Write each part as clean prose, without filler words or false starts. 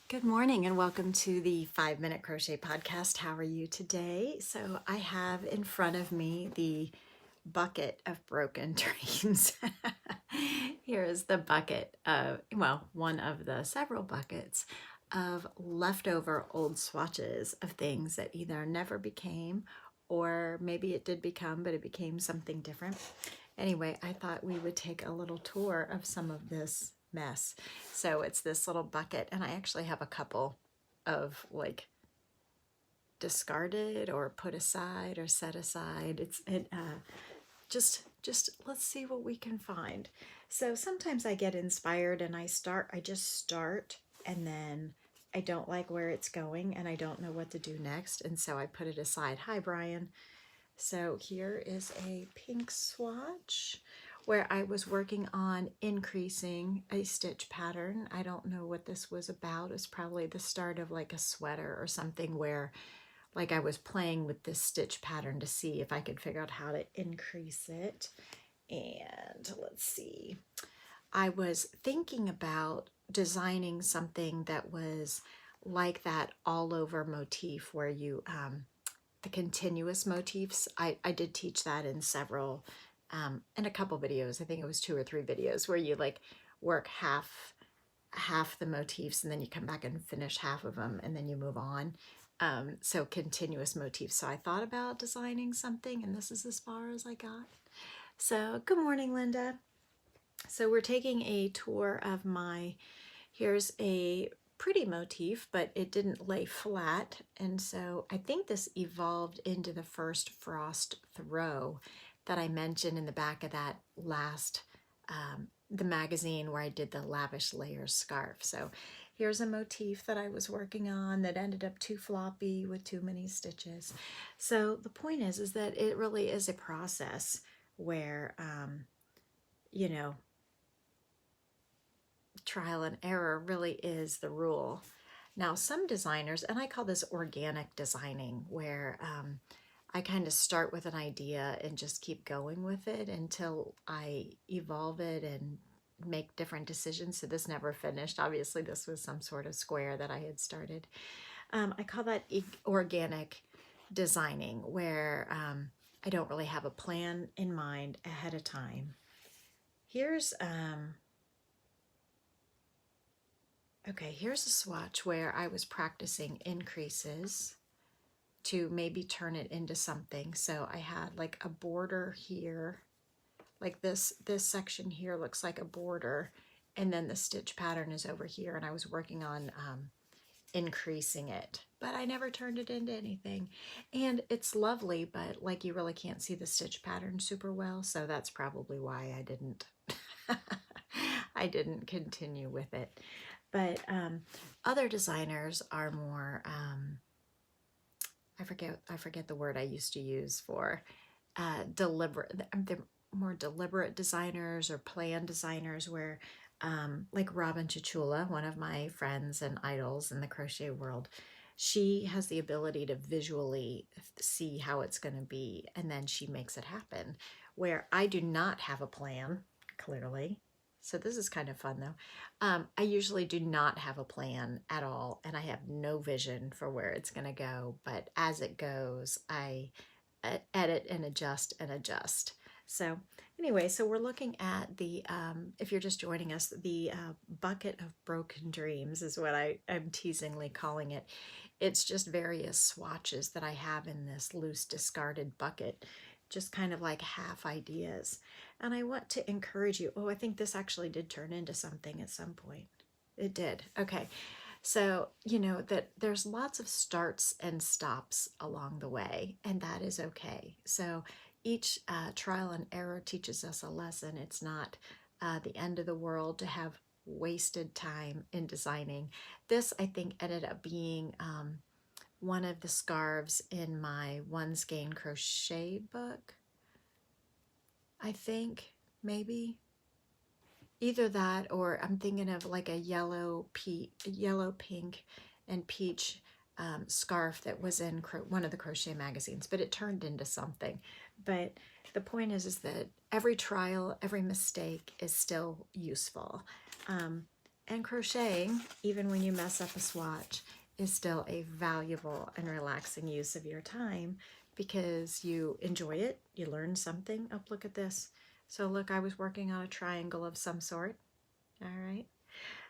Good morning and welcome to the 5 Minute Crochet Podcast. How are you today? So I have in front of me the bucket of broken dreams. Here is the bucket of, well, one of the several buckets of leftover old swatches of things that either never became or maybe it did become, but it became something different. Anyway, I thought we would take a little tour of some of this mess. So it's this little bucket, and I actually have a couple of like discarded or put aside or set aside. Just let's see what we can find. So sometimes I get inspired and I just start, and then I don't like where it's going and I don't know what to do next, and so I put it aside. Hi, Brian. So here is a pink swatch where I was working on increasing a stitch pattern. I don't know what this was about. It's probably the start of like a sweater or something where like I was playing with this stitch pattern to see if I could figure out how to increase it. And let's see. I was thinking about designing something that was like that all over motif where you the continuous motifs. I did teach that in several, in a couple videos. I think it was 2 or 3 videos where you like work half the motifs and then you come back and finish half of them and then you move on. So continuous motifs. So I thought about designing something, and this is as far as I got. So good morning, Linda. So we're taking a tour of here's a pretty motif, but it didn't lay flat, and so I think this evolved into the first frost throw that I mentioned in the back of that last the magazine where I did the lavish layers scarf. So here's a motif that I was working on that ended up too floppy with too many stitches. So the point is that it really is a process where you know, trial and error really is the rule. Now, some designers, and I call this organic designing, where I kind of start with an idea and just keep going with it until I evolve it and make different decisions. So this never finished. Obviously, this was some sort of square that I had started. I call that organic designing, where I don't really have a plan in mind ahead of time. Here's here's a swatch where I was practicing increases to maybe turn it into something. So I had like a border here, like this section here looks like a border, and then the stitch pattern is over here, and I was working on increasing it, but I never turned it into anything. And it's lovely, but like you really can't see the stitch pattern super well, so that's probably why I didn't I didn't continue with it. But other designers are more I forget the word I used to use for deliberate. They're more deliberate designers or plan designers, where like Robin Chichula, one of my friends and idols in the crochet world, she has the ability to visually see how it's going to be, and then she makes it happen, where I do not have a plan, clearly. So this is kind of fun though. I usually do not have a plan at all, and I have no vision for where it's going to go, but as it goes, I edit and adjust and adjust. So anyway, so we're looking at the, if you're just joining us, the bucket of broken dreams is what I'm teasingly calling it. It's just various swatches that I have in this loose discarded bucket, just kind of like half ideas. And I want to encourage you. Oh, I think this actually did turn into something at some point. It did. Okay. So, you know, that there's lots of starts and stops along the way, and that is okay. So each trial and error teaches us a lesson. It's not the end of the world to have wasted time in designing. This, I think, ended up being one of the scarves in my One Skein crochet book. I think, maybe. Either that, or I'm thinking of like a yellow, pink, and peach scarf that was in one of the crochet magazines, but it turned into something. But the point is that every trial, every mistake is still useful. And crocheting, even when you mess up a swatch, is still a valuable and relaxing use of your time because you enjoy it, you learn something. Oh, look at this. So look, I was working on a triangle of some sort. All right.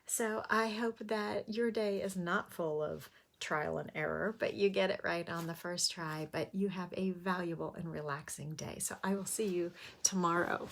So I hope that your day is not full of trial and error, but you get it right on the first try, but you have a valuable and relaxing day. So I will see you tomorrow.